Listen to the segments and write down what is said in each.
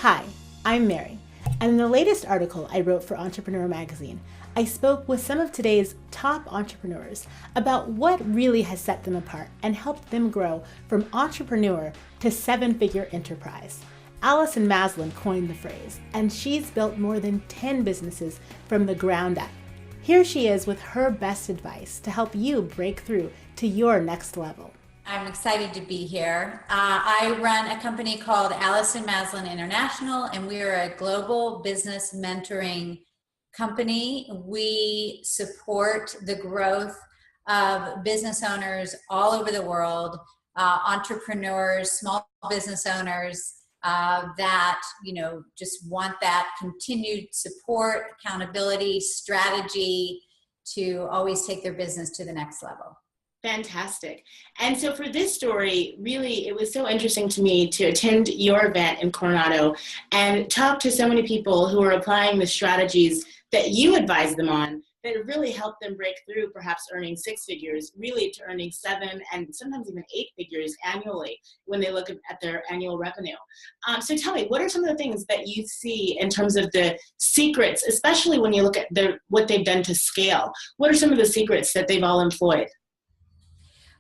Hi, I'm Mary, and in the latest article I wrote for Entrepreneur Magazine, I spoke with some of today's top entrepreneurs about what really has set them apart and helped them grow from entrepreneur to seven-figure enterprise. Allison Maslan coined the phrase, and she's built more than 10 businesses from the ground up. Here she is with her best advice to help you break through to your next level. I'm excited to be here. I run a company called Allison Maslan International, and we are a global business mentoring company. We support the growth of business owners all over the world, entrepreneurs, small business owners that just want that continued support, accountability, strategy to always take their business to the next level. Fantastic. And so for this story, really, it was so interesting to me to attend your event in Coronado and talk to so many people who are applying the strategies that you advise them on that really helped them break through perhaps earning six figures, really to earning seven and sometimes even eight figures annually when they look at their annual revenue. So tell me, what are some of the things that you see in terms of the secrets, especially when you look at what they've done to scale? What are some of the secrets that they've all employed?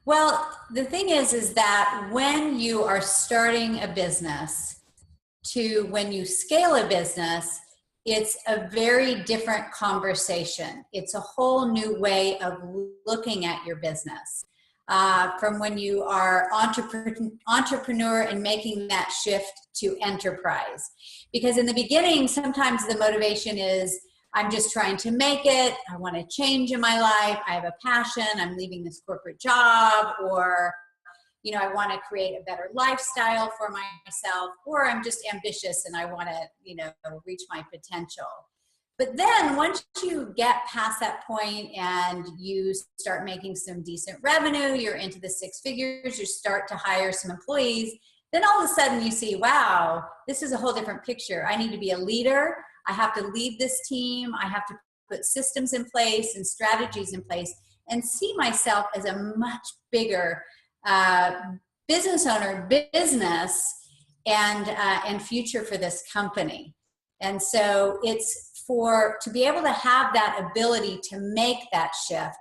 Well, the thing is that when you are starting a business to when you scale a business, it's a very different conversation. It's a whole new way of looking at your business. From when you are entrepreneur and making that shift to enterprise. Because in the beginning, sometimes the motivation is, I'm just trying to make it. I want to change in my life. I have a passion. I'm leaving this corporate job, or, I want to create a better lifestyle for myself, or I'm just ambitious and I want to, reach my potential. But then once you get past that point and you start making some decent revenue, you're into the six figures, you start to hire some employees, then all of a sudden you see, wow, this is a whole different picture. I need to be a leader. I have to lead this team. I have to put systems in place and strategies in place and see myself as a much bigger business owner, and future for this company. And so it's to be able to have that ability to make that shift.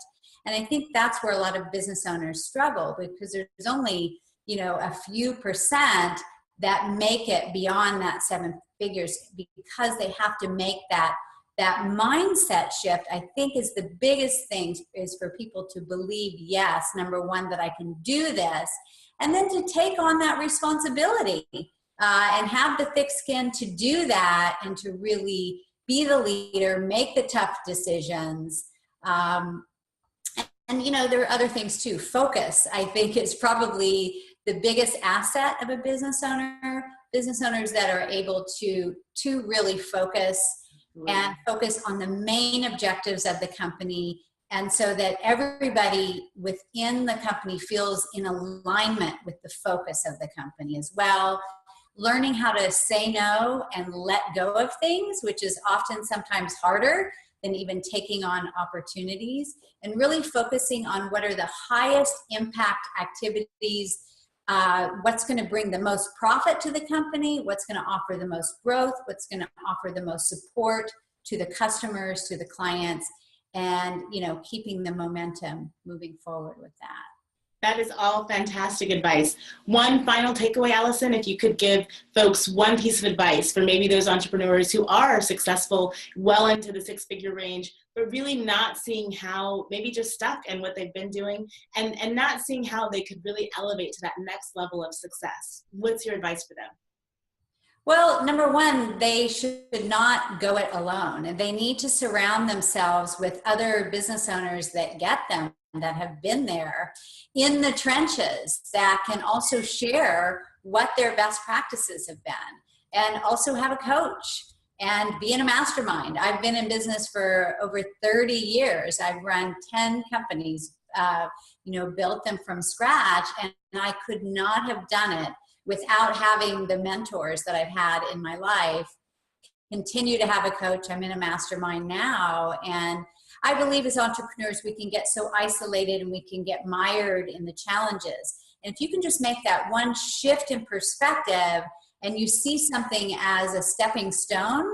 And I think that's where a lot of business owners struggle, because there's only, a few percent that make it beyond that seven figures, because they have to make that mindset shift. I think is the biggest thing is for people to believe, yes, number one, that I can do this, and then to take on that responsibility and have the thick skin to do that and to really be the leader, make the tough decisions. And there are other things too. Focus, I think, is probably the biggest asset of a business owner. Business owners that are able to really focus and focus on the main objectives of the company, and so that everybody within the company feels in alignment with the focus of the company as well. Learning how to say no and let go of things, which is often sometimes harder than even taking on opportunities, and really focusing on what are the highest impact activities, what's going to bring the most profit to the company, what's going to offer the most growth, what's going to offer the most support to the customers, to the clients, and keeping the momentum moving forward with that. That is all fantastic advice. One final takeaway, Allison, if you could give folks one piece of advice for maybe those entrepreneurs who are successful well into the six-figure range, but really not seeing how, maybe just stuck in what they've been doing and not seeing how they could really elevate to that next level of success. What's your advice for them? Well, number one, they should not go it alone. They need to surround themselves with other business owners that get them, that have been there in the trenches, that can also share what their best practices have been, and also have a coach and be in a mastermind. I've been in business for over 30 years. I've run 10 companies, built them from scratch, and I could not have done it without having the mentors that I've had in my life. Continue to have a coach. I'm in a mastermind now, and I believe as entrepreneurs, we can get so isolated and we can get mired in the challenges. And if you can just make that one shift in perspective and you see something as a stepping stone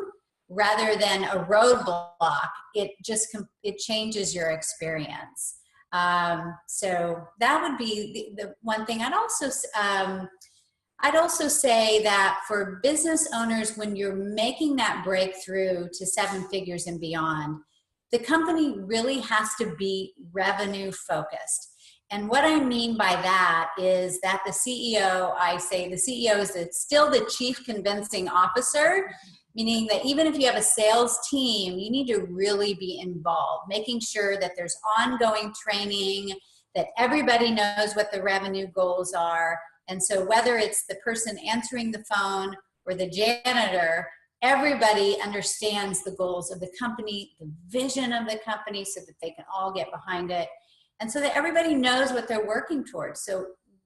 rather than a roadblock, it changes your experience. So that would be the one thing. I'd also say that for business owners, when you're making that breakthrough to 7 figures and beyond, the company really has to be revenue focused. And what I mean by that is that the CEO, I say the CEO is still the chief convincing officer, meaning that even if you have a sales team, you need to really be involved, making sure that there's ongoing training, that everybody knows what the revenue goals are. And so whether it's the person answering the phone or the janitor, everybody understands the goals of the company, the vision of the company, so that they can all get behind it. And so that everybody knows what they're working towards. So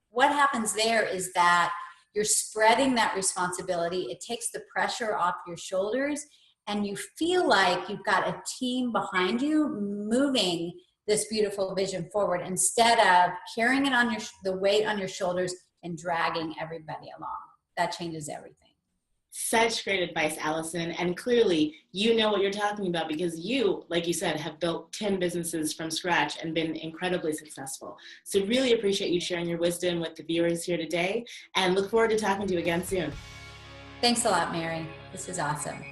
what happens there is that you're spreading that responsibility. It takes the pressure off your shoulders, and you feel like you've got a team behind you moving this beautiful vision forward instead of carrying it on the weight on your shoulders and dragging everybody along. That changes everything. Such great advice, Allison. And clearly, you know what you're talking about because you, like you said, have built 10 businesses from scratch and been incredibly successful. So really appreciate you sharing your wisdom with the viewers here today, and look forward to talking to you again soon. Thanks a lot, Mary. This is awesome.